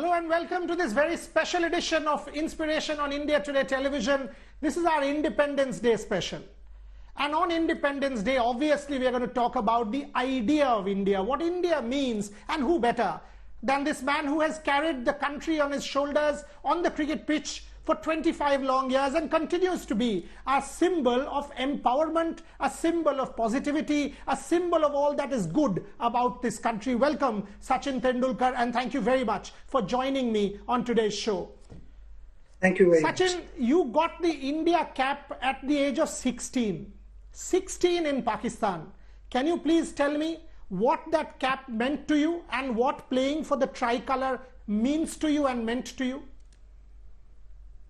Hello and welcome to this very special edition of Inspiration on India Today Television. This is our Independence Day special. And on Independence Day, obviously, we are going to talk about the idea of India, what India means, and who better than this man who has carried the country on his shoulders on the cricket pitch for 25 long years and continues to be a symbol of empowerment, a symbol of positivity, a symbol of all that is good about this country. Welcome, Sachin Tendulkar, and thank you very much for joining me on today's show. Thank you very much. Sachin, you got the India cap at the age of 16. 16 in Pakistan. Can you please tell me what that cap meant to you and what playing for the tricolour means to you and meant to you?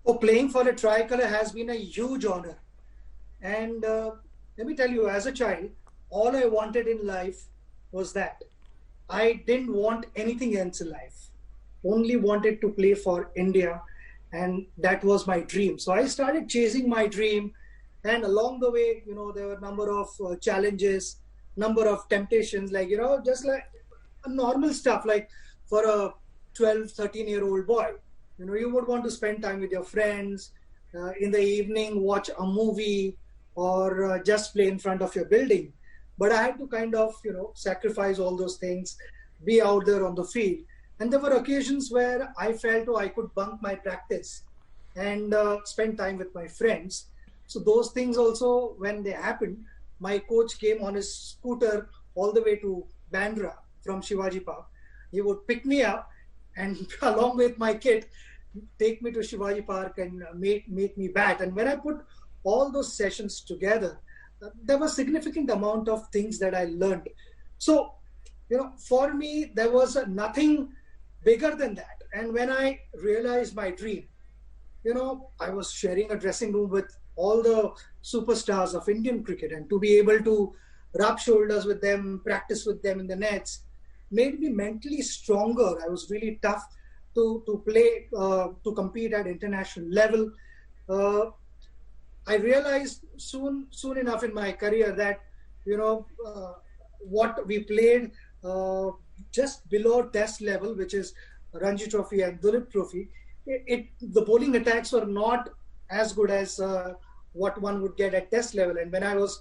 Oh, playing for the tricolour has been a huge honor. And let me tell you, as a child, all I wanted in life was that. I didn't want anything else in life. Only wanted to play for India, and that was my dream. So I started chasing my dream, and along the way, there were a number of challenges, number of temptations, just like normal stuff, like for a 12, 13-year-old boy. You would want to spend time with your friends, in the evening, watch a movie, or just play in front of your building. But I had to kind of, sacrifice all those things, be out there on the field. And there were occasions where I felt, I could bunk my practice and spend time with my friends. So those things also, when they happened, my coach came on his scooter all the way to Bandra from Shivaji Park. He would pick me up and along with my kit, take me to Shivaji Park and make me bat. And when I put all those sessions together, there was significant amount of things that I learned. So, for me, there was nothing bigger than that. And when I realized my dream, I was sharing a dressing room with all the superstars of Indian cricket, and to be able to rub shoulders with them, practice with them in the nets, made me mentally stronger. I was really tough to play, to compete at international level. I realized soon enough in my career that, what we played just below test level, which is Ranji Trophy and Duleep Trophy, the bowling attacks were not as good as what one would get at test level. And when I was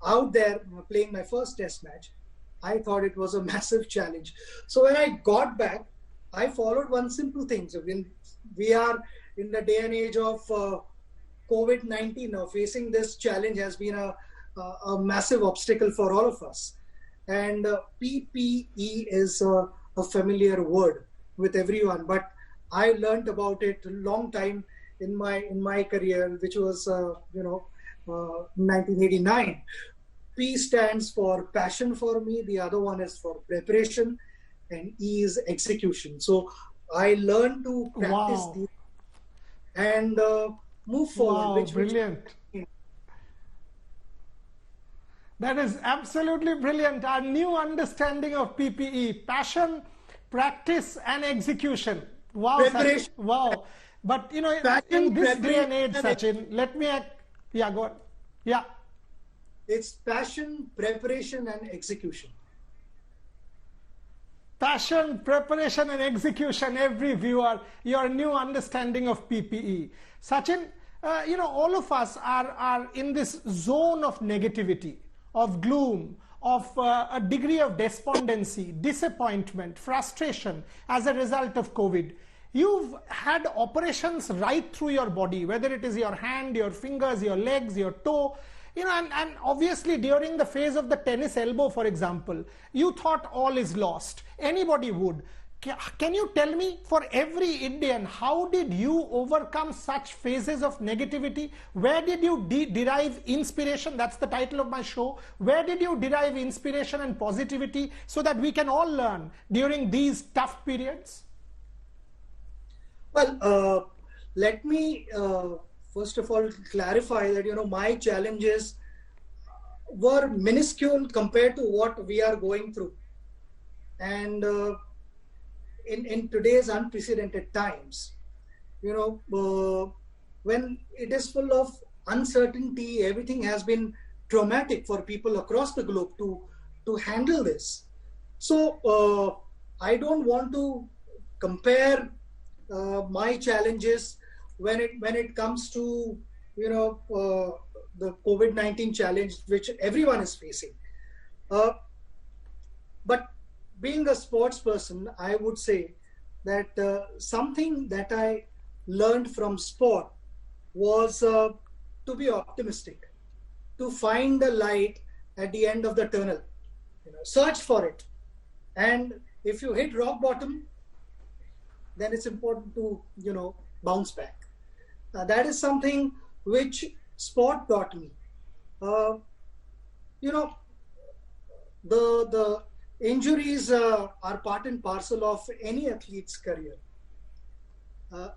out there playing my first test match, I thought it was a massive challenge. So when I got back, I followed one simple thing. So when we are in the day and age of COVID-19 now, facing this challenge has been a massive obstacle for all of us. And PPE is a familiar word with everyone, but I learned about it a long time in my career, which was 1989. P stands for passion for me. The other one is for preparation, and E is execution. So I learned to practice these and move forward. Wow, brilliant. That is absolutely brilliant. Our new understanding of PPE: passion, practice, and execution. Wow, Sachin. Wow. But in this day and age, Sachin, let me go on. Yeah. It's passion, preparation, and execution. Passion, preparation, and execution. Every viewer, your new understanding of PPE. Sachin, all of us are in this zone of negativity, of gloom, of a degree of despondency, disappointment, frustration as a result of COVID. You've had operations right through your body, whether it is your hand, your fingers, your legs, your toe. And obviously during the phase of the tennis elbow, for example, you thought all is lost. Anybody would. Can you tell me, for every Indian, how did you overcome such phases of negativity? Where did you derive inspiration? That's the title of my show. Where did you derive inspiration and positivity so that we can all learn during these tough periods? Well, let me first of all clarify that my challenges were minuscule compared to what we are going through, and in today's unprecedented times, when it is full of uncertainty, everything has been traumatic for people across the globe to handle this. So I don't want to compare my challenges when it comes to the COVID-19 challenge, which everyone is facing. But being a sports person, I would say that something that I learned from sport was to be optimistic, to find the light at the end of the tunnel. Search for it. And if you hit rock bottom, then it's important to, bounce back. That is something which sport taught me. The injuries are part and parcel of any athlete's career.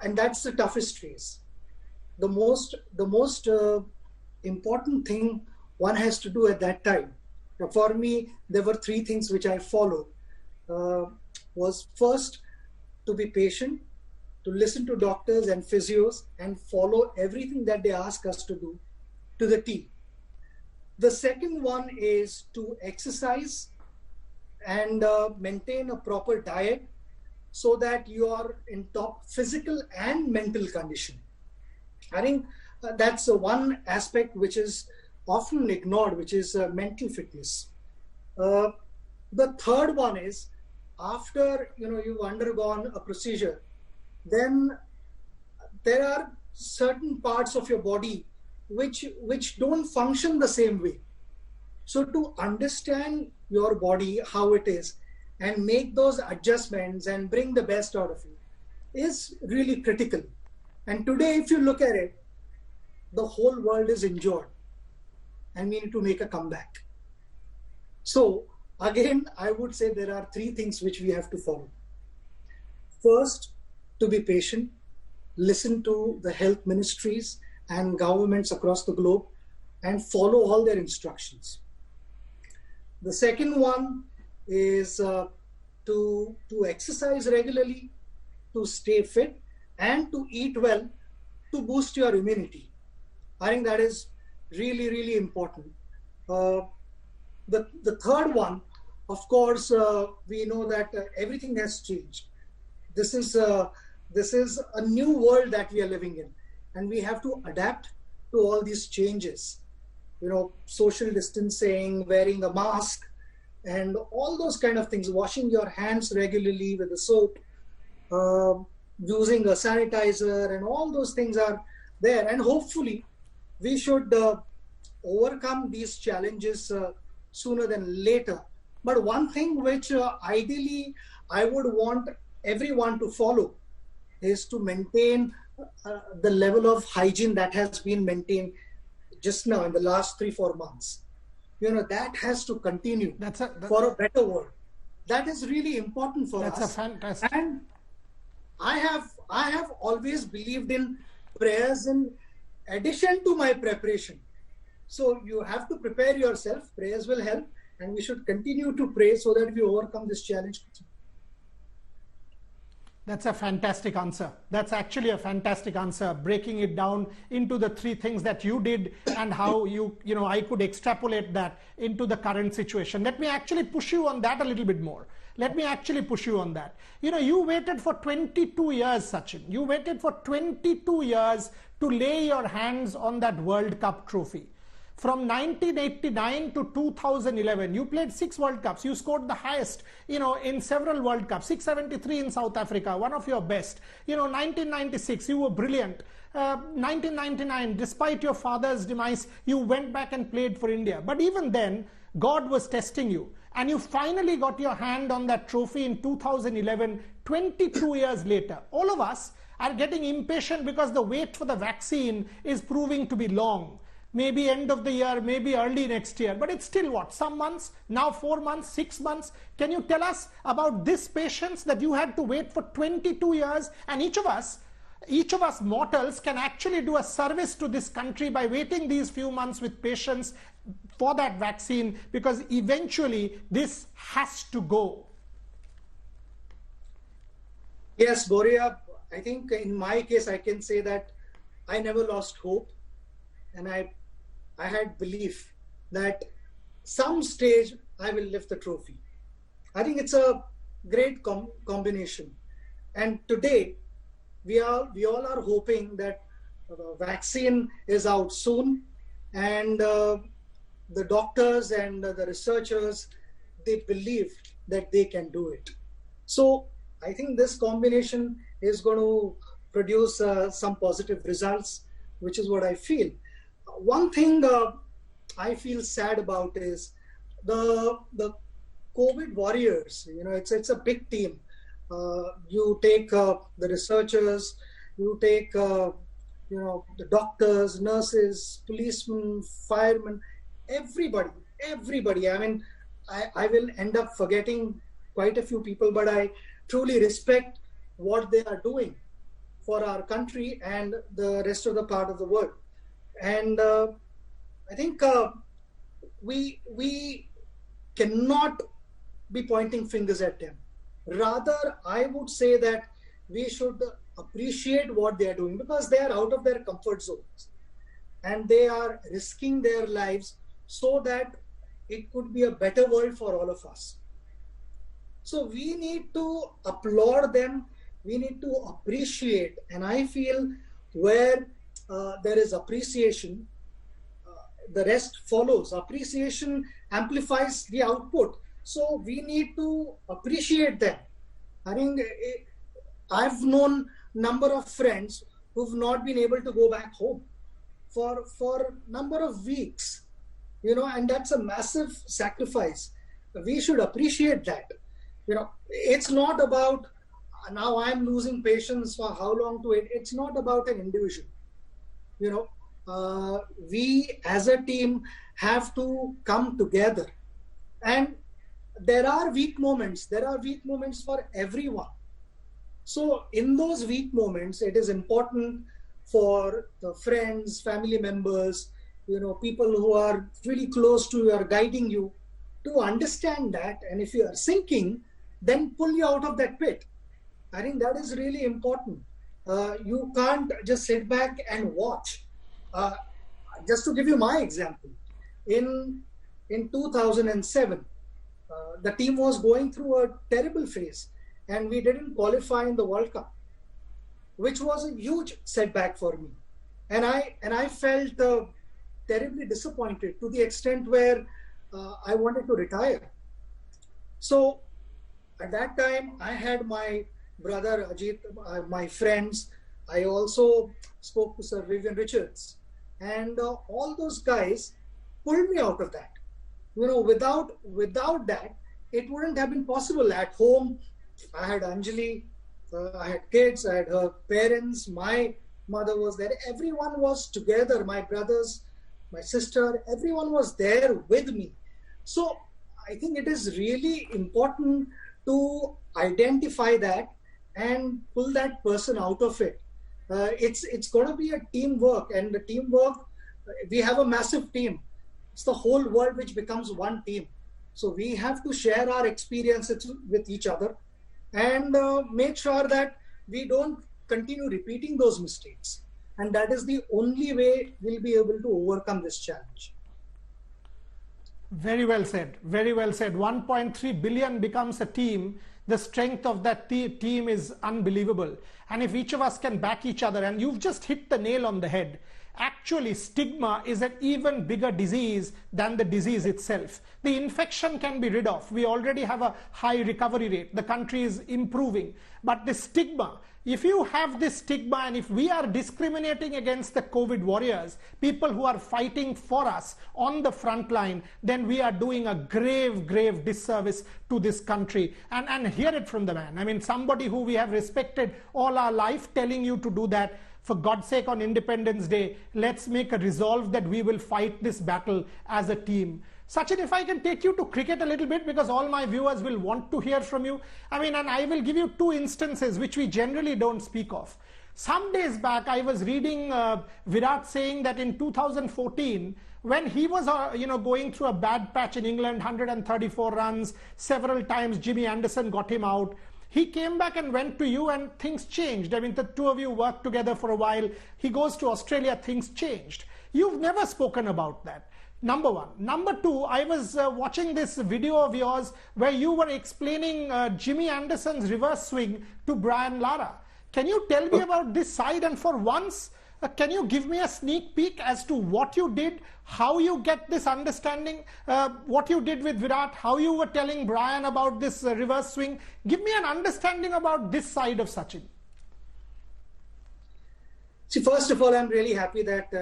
And that's the toughest phase. The most important thing one has to do at that time. For me, there were three things which I followed. Was first, to be patient, to listen to doctors and physios and follow everything that they ask us to do to the T. The second one is to exercise and maintain a proper diet so that you are in top physical and mental condition. I think that's one aspect which is often ignored, which is mental fitness. The third one is, after you've undergone a procedure, then there are certain parts of your body which don't function the same way. So to understand your body, how it is, and make those adjustments and bring the best out of it is really critical. And today, if you look at it, the whole world is injured and we need to make a comeback. So again, I would say there are three things which we have to follow. First, to be patient, listen to the health ministries and governments across the globe and follow all their instructions. The second one is to exercise regularly, to stay fit, and to eat well to boost your immunity. I think that is really, really important. The third one, of course, we know that everything has changed. This is a new world that we are living in, and we have to adapt to all these changes. Social distancing, wearing a mask, and all those kind of things, washing your hands regularly with a soap, using a sanitizer, and all those things are there. And hopefully we should overcome these challenges sooner than later. But one thing which ideally I would want everyone to follow is to maintain the level of hygiene that has been maintained just now in the last 3-4 months. That has to continue for a better world. That is really important for us. That's a fantastic. And I have always believed in prayers in addition to my preparation. So you have to prepare yourself. Prayers will help, and we should continue to pray so that we overcome this challenge. That's a fantastic answer. That's actually a fantastic answer, breaking it down into the three things that you did and how I could extrapolate that into the current situation. Let me actually push you on that a little bit more. Let me actually push you on that. You waited for 22 years, Sachin. You waited for 22 years to lay your hands on that World Cup trophy. From 1989 to 2011, you played 6 World Cups. You scored the highest, in several World Cups. 673 in South Africa, one of your best. 1996, you were brilliant. 1999, despite your father's demise, you went back and played for India. But even then, God was testing you. And you finally got your hand on that trophy in 2011, 22 years later. All of us are getting impatient because the wait for the vaccine is proving to be long. Maybe end of the year, maybe early next year, but it's still what, some months, now 4 months, 6 months. Can you tell us about this patience that you had to wait for 22 years? And each of us mortals can actually do a service to this country by waiting these few months with patience for that vaccine, because eventually this has to go. Yes, Boria, I think in my case, I can say that I never lost hope. And I had belief that some stage I will lift the trophy. I think it's a great combination. And today, we all are hoping that the vaccine is out soon, and the doctors and the researchers, they believe that they can do it. So I think this combination is going to produce some positive results, which is what I feel. One thing I feel sad about is the COVID warriors. You know, it's a big team. You take the researchers, you take the doctors, nurses, policemen, firemen, everybody. I mean, I will end up forgetting quite a few people, but I truly respect what they are doing for our country and the rest of the part of the world. And I think we cannot be pointing fingers at them. Rather, I would say that we should appreciate what they are doing, because they are out of their comfort zones and they are risking their lives so that it could be a better world for all of us. So we need to applaud them, we need to appreciate, and I feel where there is appreciation, the rest follows. Appreciation amplifies the output. So we need to appreciate them. I mean, I've known number of friends who've not been able to go back home for number of weeks, and that's a massive sacrifice. We should appreciate that. It's not about now I'm losing patience for how long to wait. It's not about an individual. We as a team have to come together, and there are weak moments. There are weak moments for everyone. So in those weak moments, it is important for the friends, family members, people who are really close to you, are guiding you, to understand that. And if you are sinking, then pull you out of that pit. I think that is really important. You can't just sit back and watch. Just to give you my example, in 2007, the team was going through a terrible phase, and we didn't qualify in the World Cup, which was a huge setback for me. And I felt terribly disappointed, to the extent where I wanted to retire. So at that time, I had my brother Ajit, my friends. I also spoke to Sir Vivian Richards, and all those guys pulled me out of that. Without that, it wouldn't have been possible. At home, I had Anjali, I had kids, I had her parents, my mother was there. Everyone was together, my brothers, my sister, everyone was there with me. So I think it is really important to identify that and pull that person out of it. It's going to be a teamwork, and the teamwork, we have a massive team. It's the whole world which becomes one team. So we have to share our experiences with each other and make sure that we don't continue repeating those mistakes. And that is the only way we'll be able to overcome this challenge. Very well said. Very well said. 1.3 billion becomes a team. The strength of that team is unbelievable. And if each of us can back each other, and you've just hit the nail on the head. Actually, stigma is an even bigger disease than the disease itself. The infection can be rid of. We already have a high recovery rate. The country is improving. But the stigma, if you have this stigma, and if we are discriminating against the COVID warriors, people who are fighting for us on the front line, then we are doing a grave, grave disservice to this country. And hear it from the man. I mean, somebody who we have respected all our life telling you to do that. For God's sake, on Independence Day, let's make a resolve that we will fight this battle as a team. Sachin, if I can take you to cricket a little bit, because all my viewers will want to hear from you. I mean, and I will give you two instances which we generally don't speak of. Some days back, I was reading Virat saying that in 2014, when he was going through a bad patch in England, 134 runs, several times Jimmy Anderson got him out. He came back and went to you, and things changed. I mean, the two of you worked together for a while. He goes to Australia, things changed. You've never spoken about that. Number one. Number two, I was watching this video of yours where you were explaining Jimmy Anderson's reverse swing to Brian Lara. Can you tell me about this side? And for once, can you give me a sneak peek as to what you did, how you get this understanding, what you did with Virat, how you were telling Brian about this reverse swing? Give me an understanding about this side of Sachin. See, first of all, I'm really happy that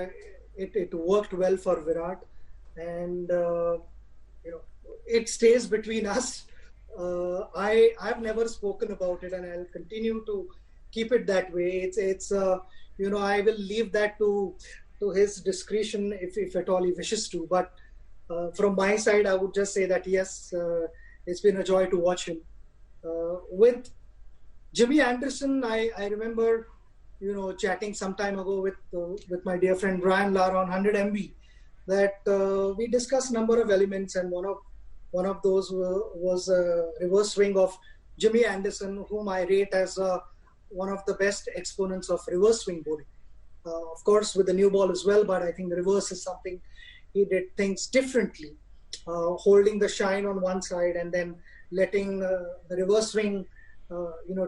it worked well for Virat, and it stays between us. I've never spoken about it, and I'll continue to keep it that way. I will leave that to his discretion if at all he wishes to. But from my side, I would just say that yes, it's been a joy to watch him. With Jimmy Anderson, I remember chatting some time ago with my dear friend Brian Lara on 100 MB that we discussed a number of elements, and one of those was a reverse swing of Jimmy Anderson, whom I rate as one of the best exponents of reverse swing bowling. Of course, with the new ball as well, but I think the reverse is something he did things differently, holding the shine on one side and then letting the reverse swing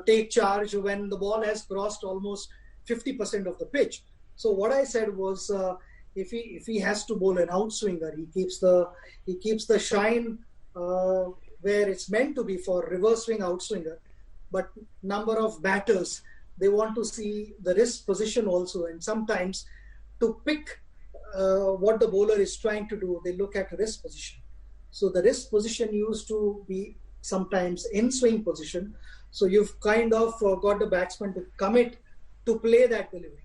take charge when the ball has crossed almost 50% of the pitch. So what I said was, if he has to bowl an outswinger, he keeps the shine where it's meant to be for reverse swing outswinger. But number of batters, they want to see the wrist position also, and sometimes to pick what the bowler is trying to do, they look at wrist position. So the wrist position used to be sometimes in swing position. So you've kind of got the batsman to commit to play that delivery.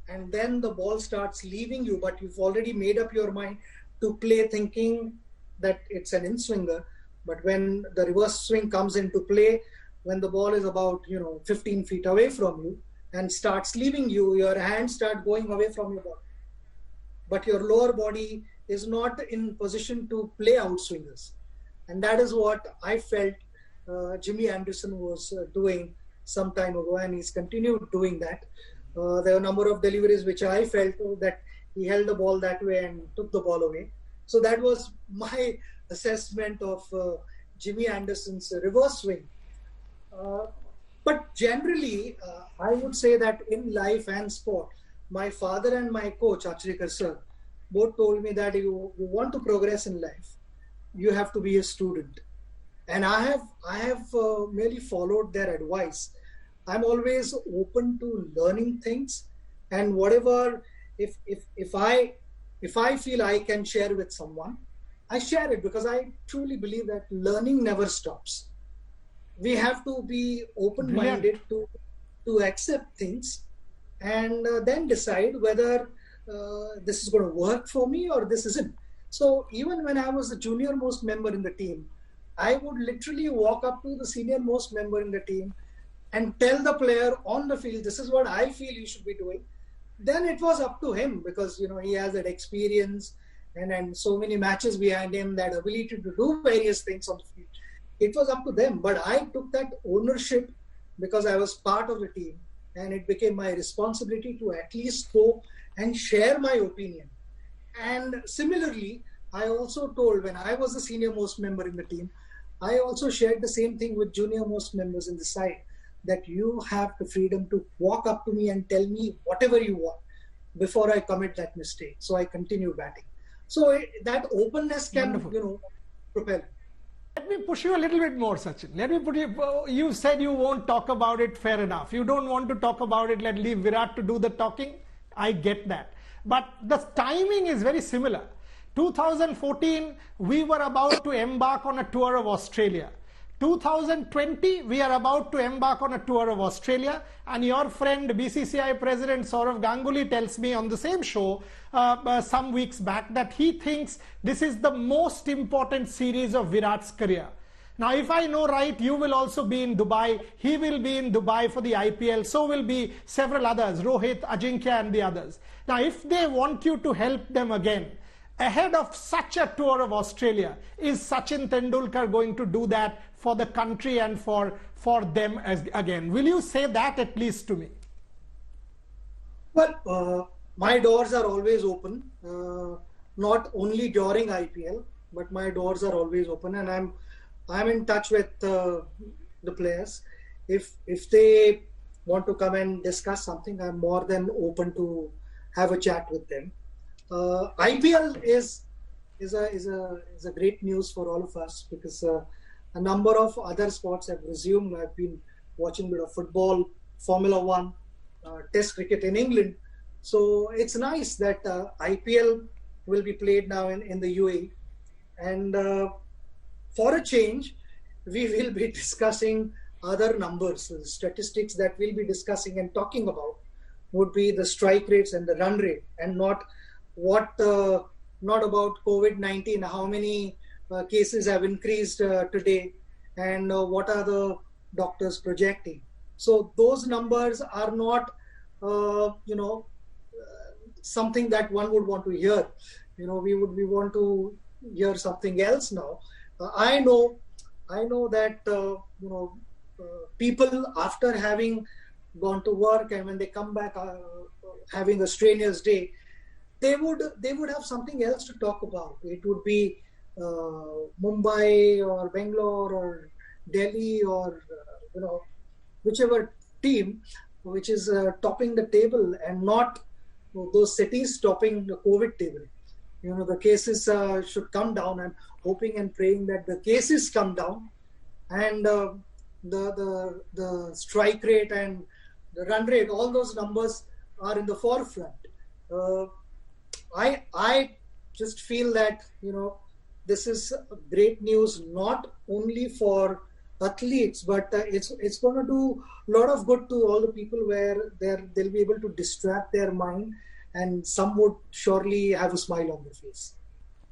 And then the ball starts leaving you, but you've already made up your mind to play thinking that it's an in-swinger. But when the reverse swing comes into play, when the ball is about 15 feet away from you and starts leaving you, your hands start going away from your body. But your lower body is not in position to play outswingers. And that is what I felt Jimmy Anderson was doing some time ago, and he's continued doing that. There are a number of deliveries which I felt that he held the ball that way and took the ball away. So that was my assessment of Jimmy Anderson's reverse swing. But generally, I would say that in life and sport, my father and my coach, Achrikar sir, both told me that you want to progress in life, you have to be a student. And I have merely followed their advice. I'm always open to learning things, and whatever, if I feel I can share with someone, I share it, because I truly believe that learning never stops. We have to be open-minded to accept things, and then decide whether this is going to work for me or this isn't. So even when I was the junior most member in the team, I would literally walk up to the senior most member in the team and tell the player on the field, this is what I feel you should be doing. Then it was up to him, because he has that experience and so many matches behind him, that ability to do various things on the field. It was up to them, but I took that ownership because I was part of the team, and it became my responsibility to at least go and share my opinion. And similarly, I also told, when I was the senior most member in the team, I also shared the same thing with junior most members in the side, that you have the freedom to walk up to me and tell me whatever you want before I commit that mistake. So I continue batting. So that openness can, propel. Let me push you a little bit more, Sachin. Let me put you said you won't talk about it, fair enough. You don't want to talk about it, leave Virat to do the talking. I get that. But the timing is very similar. 2014, we were about to embark on a tour of Australia. 2020, we are about to embark on a tour of Australia, and your friend BCCI President Sourav Ganguly tells me on the same show some weeks back that he thinks this is the most important series of Virat's career. Now, if I know right, you will also be in Dubai. He will be in Dubai for the IPL. So will be several others, Rohit, Ajinkya and the others. Now, if they want you to help them again, ahead of such a tour of Australia, is Sachin Tendulkar going to do that for the country and for them again? Will you say that at least to me? Well, my doors are always open. not only during IPL, but my doors are always open, and I'm in touch with the players. If they want to come and discuss something, I'm more than open to have a chat with them. IPL is a great news for all of us, because a number of other sports have resumed. I've been watching a bit of football, Formula One, Test cricket in England. So it's nice that IPL will be played now in the UAE. And for a change, we will be discussing other numbers. So the statistics that we'll be discussing and talking about would be the strike rates and the run rate, and not about COVID-19, how many cases have increased today, and what are the doctors projecting. So those numbers are not, something that one would want to hear. We want to hear something else now. I know that people, after having gone to work, and when they come back having a strenuous day, they would have something else to talk about. It would be Mumbai or Bangalore or Delhi or whichever team which is topping the table, and not those cities topping the COVID table. The cases should come down. I'm hoping and praying that the cases come down, and the strike rate and the run rate, all those numbers are in the forefront. I just feel that this is great news, not only for athletes, but it's going to do a lot of good to all the people, where they'll be able to distract their mind, and some would surely have a smile on their face.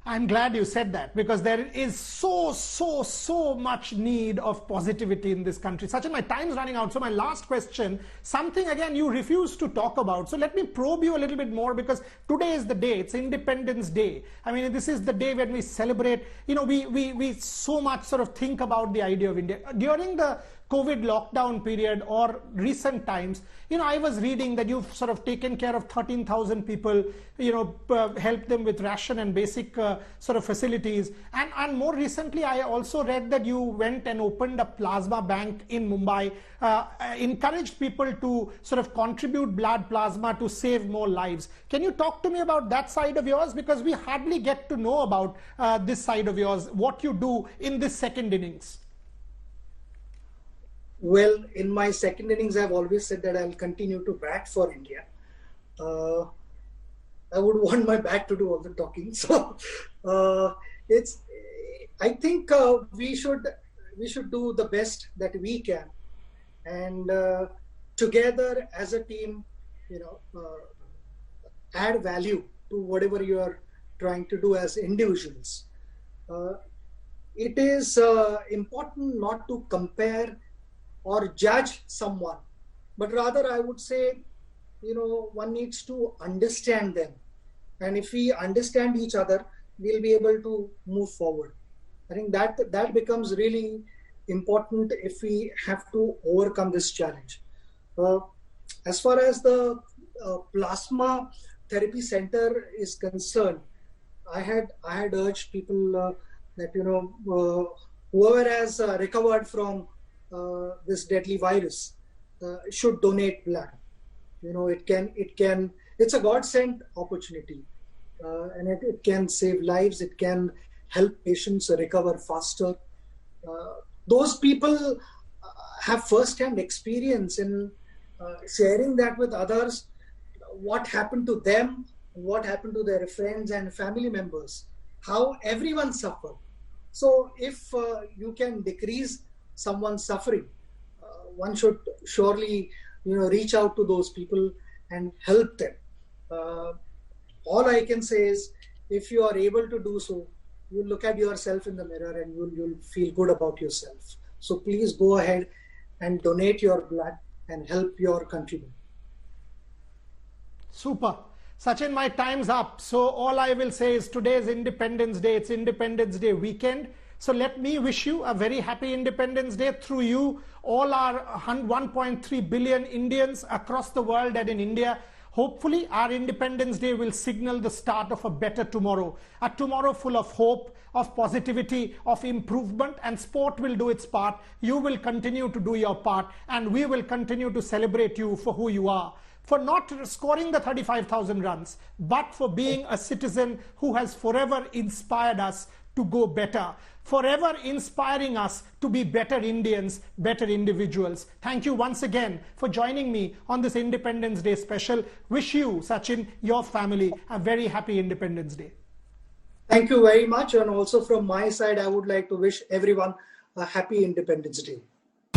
I'm glad you said that, because there is so much need of positivity in this country. Sachin, my time's running out. So my last question, something again you refuse to talk about. So let me probe you a little bit more, because today is the day. It's Independence Day. I mean, this is the day when we celebrate. We so much sort of think about the idea of India. During the COVID lockdown period or recent times, I was reading that you've sort of taken care of 13,000 people, helped them with ration and basic sort of facilities. And more recently, I also read that you went and opened a plasma bank in Mumbai, encouraged people to sort of contribute blood plasma to save more lives. Can you talk to me about that side of yours? Because we hardly get to know about this side of yours, what you do in this second innings. Well, in my second innings, I've always said that I'll continue to bat for India. I would want my bat to do all the talking. So I think we should do the best that we can, and together as a team, add value to whatever you are trying to do as individuals. It is important not to compare or judge someone, but rather I would say, one needs to understand them. And if we understand each other, we'll be able to move forward. I think that becomes really important if we have to overcome this challenge. As far as the plasma therapy center is concerned, I had urged people that whoever has recovered from this deadly virus should donate blood. It's a God-sent opportunity, and it can save lives. It can help patients recover faster. Those people have first-hand experience in sharing that with others, what happened to them, what happened to their friends and family members, how everyone suffered. So if you can decrease someone's suffering, one should surely reach out to those people and help them. All I can say is, if you are able to do so, you look at yourself in the mirror and you'll feel good about yourself. So please go ahead and donate your blood and help your countrymen. Super. Sachin, my time's up. So all I will say is, today is Independence Day. It's Independence Day weekend. So let me wish you a very happy Independence Day. Through you, all our 1.3 billion Indians across the world and in India, Hopefully, our Independence Day will signal the start of a better tomorrow, a tomorrow full of hope, of positivity, of improvement, and sport will do its part. You will continue to do your part, and we will continue to celebrate you for who you are, for not scoring the 35,000 runs, but for being a citizen who has forever inspired us to go better, forever inspiring us to be better Indians, better individuals. Thank you once again for joining me on this Independence Day special. Wish you, Sachin, your family, a very happy Independence Day. Thank you very much. And also from my side, I would like to wish everyone a happy Independence Day.